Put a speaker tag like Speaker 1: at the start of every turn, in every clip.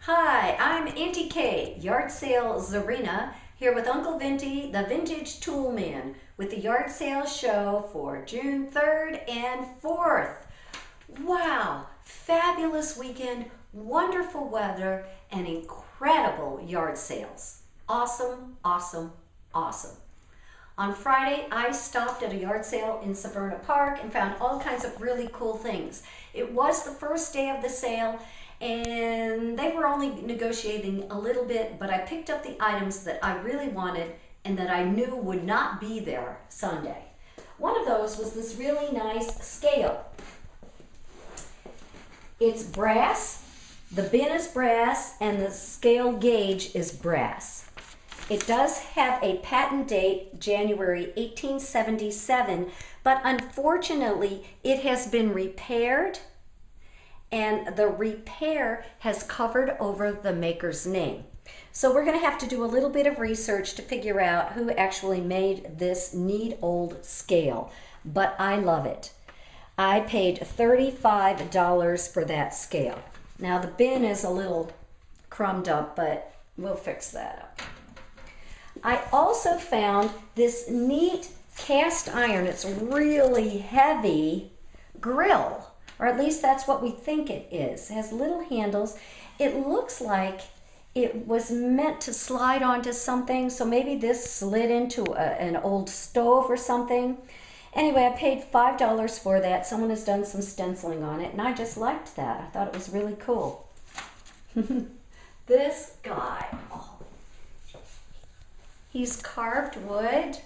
Speaker 1: Hi, I'm Auntie Kay, Yard Sale Zarina, here with Uncle Vintie, the Vintage Tool Man, with the yard sale show for June 3rd and 4th. Wow, fabulous weekend, wonderful weather, and incredible yard sales. Awesome, awesome, awesome. On Friday, I stopped at a yard sale in Zarina Park and found all kinds of really cool things. It was the first day of the sale, and they were only negotiating a little bit, but I picked up the items that I really wanted and that I knew would not be there Sunday. One of those was this really nice scale. It's brass, the bin is brass, and the scale gauge is brass. It does have a patent date, January 1877, but unfortunately it has been repaired, and the repair has covered over the maker's name. So we're going to have to do a little bit of research to figure out who actually made this neat old scale, but I love it. I paid $35 for that scale. Now the bin is a little crumbed up, but we'll fix that up. I also found this neat cast iron, it's really heavy, grill, or at least that's what we think it is. It has little handles. It looks like it was meant to slide onto something, so maybe this slid into an old stove or something. Anyway, I paid $5 for that. Someone has done some stenciling on it, and I just liked that. I thought it was really cool. This guy, oh. He's carved wood.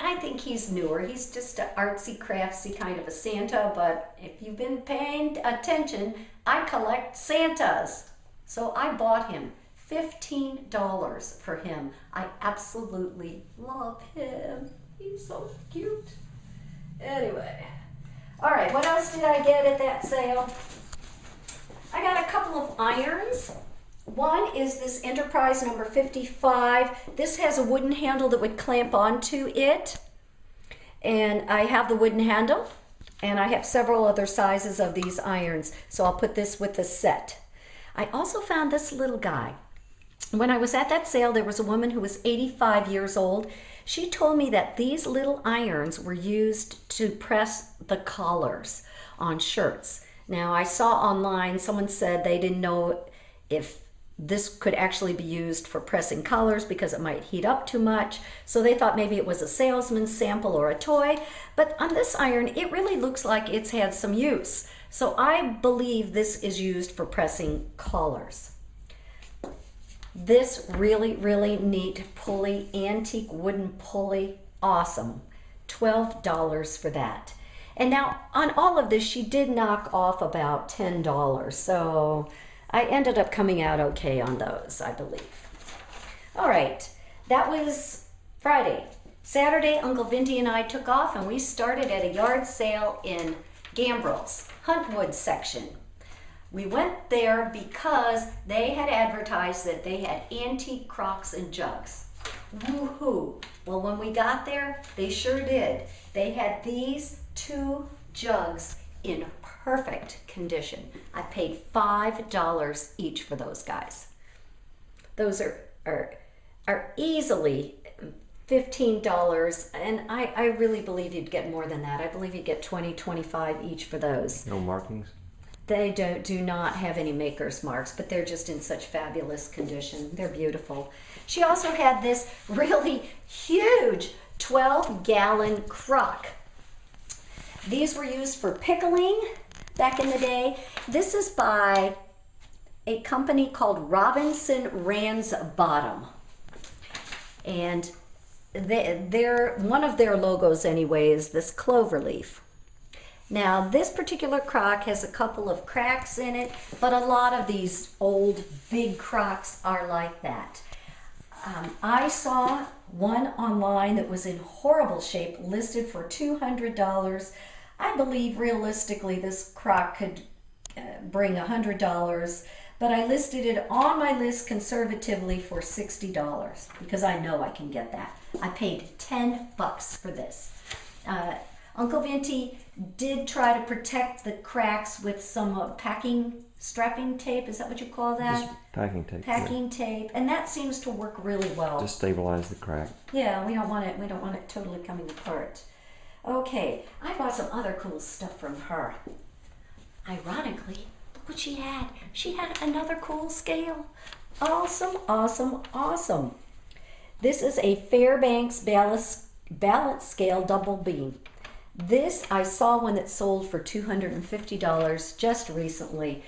Speaker 1: I think he's newer. He's just an artsy, craftsy kind of a Santa, but if you've been paying attention, I collect Santas. So I bought him $15 for him. I absolutely love him. He's so cute. Anyway, all right, what else did I get at that sale? I got a couple of irons. One is this Enterprise number 55. This has a wooden handle that would clamp onto it. And I have the wooden handle, and I have several other sizes of these irons. So I'll put this with the set. I also found this little guy. When I was at that sale, there was a woman who was 85 years old. She told me that these little irons were used to press the collars on shirts. Now I saw online, someone said they didn't know if this could actually be used for pressing collars because it might heat up too much. So they thought maybe it was a salesman's sample or a toy. But on this iron, it really looks like it's had some use. So I believe this is used for pressing collars. This really, really neat pulley, antique wooden pulley, awesome. $12 for that. And now on all of this, she did knock off about $10. So I ended up coming out okay on those, I believe. All right, that was Friday. Saturday, Uncle Vintie and I took off, and we started at a yard sale in Gambrel's Huntwood section. We went there because they had advertised that they had antique Crocks and jugs. Woohoo! Well, when we got there, they sure did. They had these two jugs in perfect condition. I paid $5 each for those guys. Those are easily $15, and I really believe you'd get more than that. I believe you'd get $20, $25 each for those.
Speaker 2: No markings?
Speaker 1: They do not have any maker's marks, but they're just in such fabulous condition. They're beautiful. She also had this really huge 12-gallon crock. These were used for pickling back in the day. This is by a company called Robinson Ransbottom. And one of their logos anyway is this clover leaf. Now this particular crock has a couple of cracks in it, but a lot of these old big crocks are like that. I saw one online that was in horrible shape, listed for $200. I believe realistically this crock could bring $100, but I listed it on my list conservatively for $60 because I know I can get that. I paid $10 for this. Uncle Vintie did try to protect the cracks with some packing strapping tape. Is that what you call that?
Speaker 2: Just packing tape.
Speaker 1: Packing tape, and that seems to work really well.
Speaker 2: Just stabilize the crack.
Speaker 1: Yeah, we don't want it. We don't want it totally coming apart. Okay, I bought some other cool stuff from her. Ironically, look what she had. She had another cool scale. Awesome, awesome, awesome. This is a Fairbanks balance scale double beam. This, I saw one that sold for $250 just recently.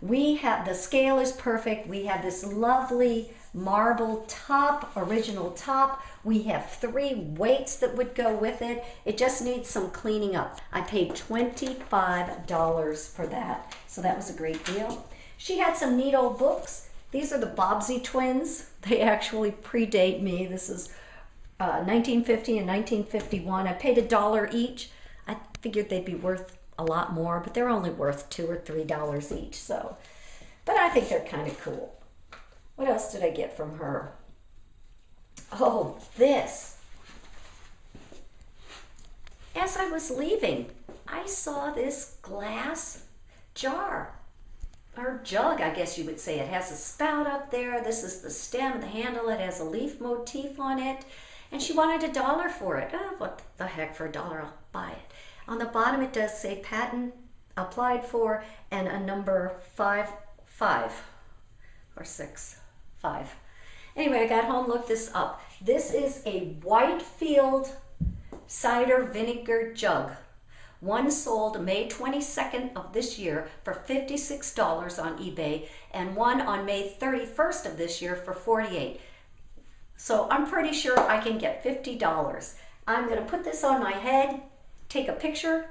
Speaker 1: The scale is perfect. We have this lovely marble top, original top. We have 3 weights that would go with it. It just needs some cleaning up. I paid $25 for that, so that was a great deal. She had some neat old books. These are the Bobbsey twins. They actually predate me. This is 1950 and 1951. I paid $1 each. I figured they'd be worth a lot more, but they're only worth $2 or $3 each. So, but I think they're kind of cool. What else did I get from her? Oh, this. As I was leaving, I saw this glass jar, or jug, I guess you would say. It has a spout up there. This is the stem, the handle. It has a leaf motif on it. And she wanted $1 for it. Oh, what the heck, for $1, I'll buy it. On the bottom, it does say patent applied for and a number 5 or 6. 5. Anyway, I got home, looked this up. This is a Whitefield cider vinegar jug. One sold May 22nd of this year for $56 on eBay, and one on May 31st of this year for $48. So I'm pretty sure I can get $50. I'm going to put this on my head, take a picture,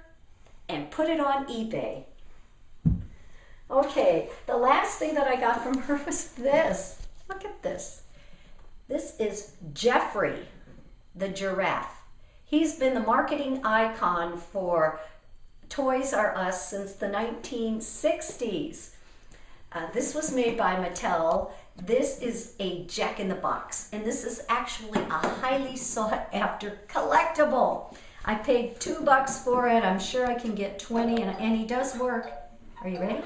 Speaker 1: and put it on eBay. Okay, the last thing that I got from her was this. Look at this. This is Jeffrey, the giraffe. He's been the marketing icon for Toys R Us since the 1960s. This was made by Mattel. This is a Jack-in-the-Box, and this is actually a highly sought-after collectible. I paid $2 for it. I'm sure I can get 20, and he does work. Are you ready?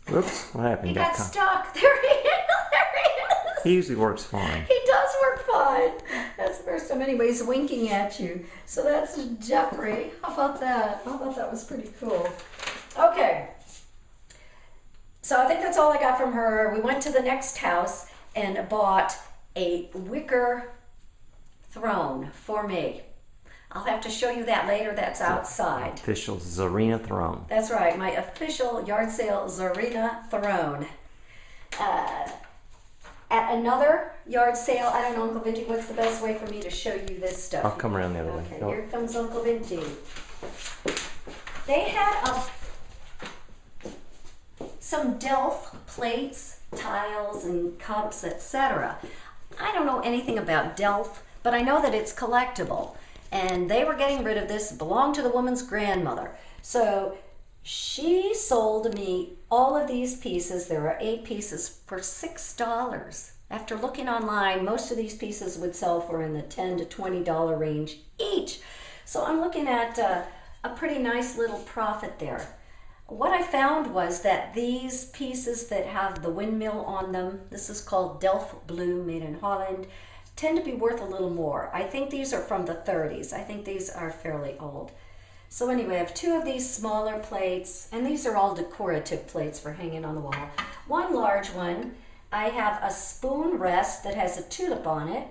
Speaker 2: Whoops, what happened?
Speaker 1: He got stuck. There he is. There he is.
Speaker 2: He usually works fine.
Speaker 1: He does work fine. That's the first time anybody's winking at you. So that's Jeffrey. How about that? I thought that was pretty cool. Okay. So I think that's all I got from her. We went to the next house and bought a wicker throne for me. I'll have to show you that later. That's outside.
Speaker 2: Official Zarina Throne.
Speaker 1: That's right, my official yard sale Zarina Throne. At another yard sale, I don't know, Uncle Vintie, what's the best way for me to show you this stuff?
Speaker 2: I'll come around the other way.
Speaker 1: Okay, here comes Uncle Vintie. They had some Delft Plates, tiles, and cups, etc. I don't know anything about Delft, but I know that it's collectible. And they were getting rid of this. It belonged to the woman's grandmother. So she sold me all of these pieces. There are 8 pieces for $6. After looking online, most of these pieces would sell for in the $10 to $20 range each. So I'm looking at a pretty nice little profit there. What I found was that these pieces that have the windmill on them, this is called Delft Blue, made in Holland, tend to be worth a little more. I think these are from the 30s. I think these are fairly old. So anyway, I have 2 of these smaller plates, and these are all decorative plates for hanging on the wall. One large one, I have a spoon rest that has a tulip on it,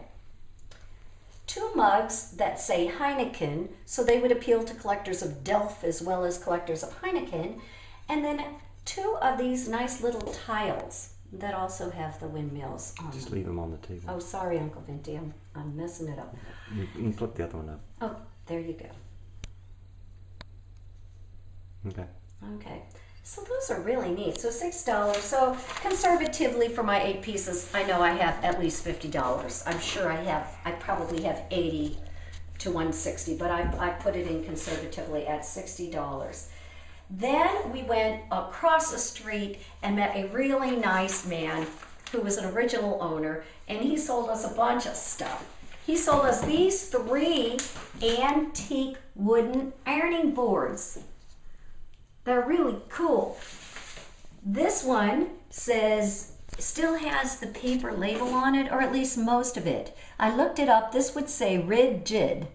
Speaker 1: 2 mugs that say Heineken, so they would appeal to collectors of Delft as well as collectors of Heineken, and then 2 of these nice little tiles that also have the windmills on
Speaker 2: Just
Speaker 1: them.
Speaker 2: leave them on the table.
Speaker 1: Oh, sorry, Uncle Vintie, I'm messing it up.
Speaker 2: You can flip the other one up.
Speaker 1: Oh, there you go.
Speaker 2: Okay.
Speaker 1: Okay, so those are really neat. So $6. So conservatively for my 8 pieces, I know I have at least $50. I'm sure I probably have 80 to 160, but I put it in conservatively at $60. Then we went across the street and met a really nice man who was an original owner, and he sold us a bunch of stuff. He sold us these 3 antique wooden ironing boards. They're really cool. This one says, still has the paper label on it, or at least most of it. I looked it up. This would say Rigid,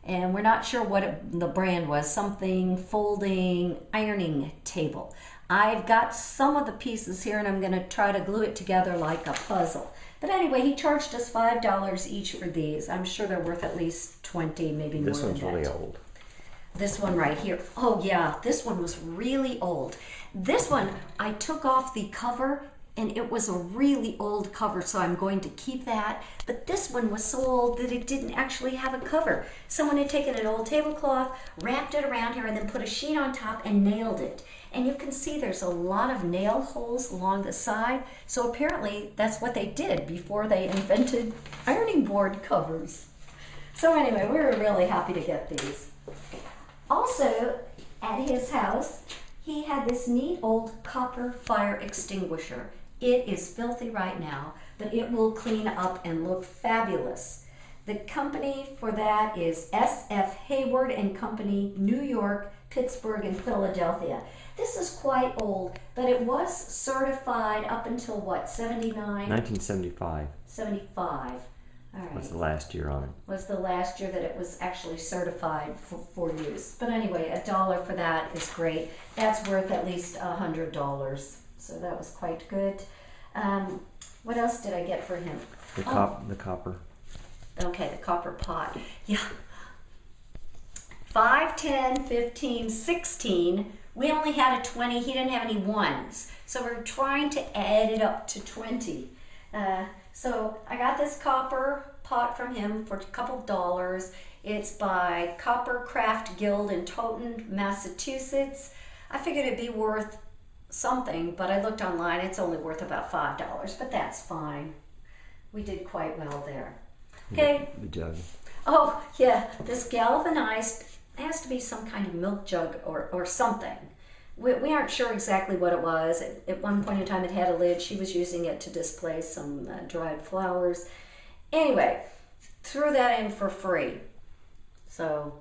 Speaker 1: and we're not sure what the brand was. Something folding ironing table. I've got some of the pieces here, and I'm going to try to glue it together like a puzzle. But anyway, he charged us $5 each for these. I'm sure they're worth at least 20, maybe more than that.
Speaker 2: This one's really old.
Speaker 1: This one right here. Oh yeah, this one was really old. This one, I took off the cover, and it was a really old cover, so I'm going to keep that. But this one was so old that it didn't actually have a cover. Someone had taken an old tablecloth, wrapped it around here, and then put a sheet on top and nailed it. And you can see there's a lot of nail holes along the side. So apparently that's what they did before they invented ironing board covers. So anyway, we were really happy to get these. Also, at his house, he had this neat old copper fire extinguisher. It is filthy right now, but it will clean up and look fabulous. The company for that is S.F. Hayward and Company, New York, Pittsburgh, and Philadelphia. This is quite old, but it was certified up until what, 79?
Speaker 2: 1975
Speaker 1: 75. All right.
Speaker 2: was the last year on it.
Speaker 1: Was the last year that it was actually certified for use. But anyway, $1 for that is great. That's worth at least $100. So that was quite good. What else did I get for him?
Speaker 2: The copper.
Speaker 1: Okay, the copper pot. Yeah. 5, 10, 15, 16. We only had a 20. He didn't have any ones. So we're trying to add it up to 20. So I got this copper pot from him for a couple dollars. It's by Copper Craft Guild in Totten, Massachusetts. I figured it'd be worth something, but I looked online. It's only worth about $5, but that's fine. We did quite well there. Okay.
Speaker 2: The jug.
Speaker 1: Oh, yeah, this galvanized, has to be some kind of milk jug or something. We aren't sure exactly what it was. At one point in time it had a lid. She was using it to display some dried flowers. Anyway, threw that in for free. So.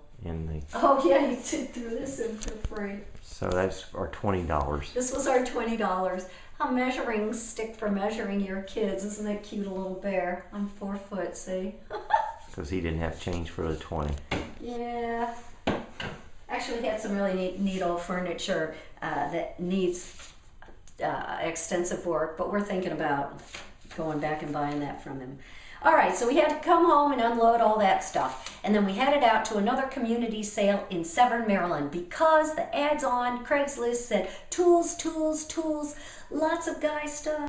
Speaker 1: Oh yeah, you threw this in for free.
Speaker 2: So that's our $20.
Speaker 1: This was our $20. A measuring stick for measuring your kids. Isn't that cute, a little bear? I'm 4 foot, see?
Speaker 2: Because he didn't have change for the 20.
Speaker 1: Yeah. Actually, he had some really neat old furniture that needs extensive work, but we're thinking about going back and buying that from him. All right, so we had to come home and unload all that stuff. And then we headed out to another community sale in Severn, Maryland, because the ads on Craigslist said tools, tools, tools, lots of guy stuff.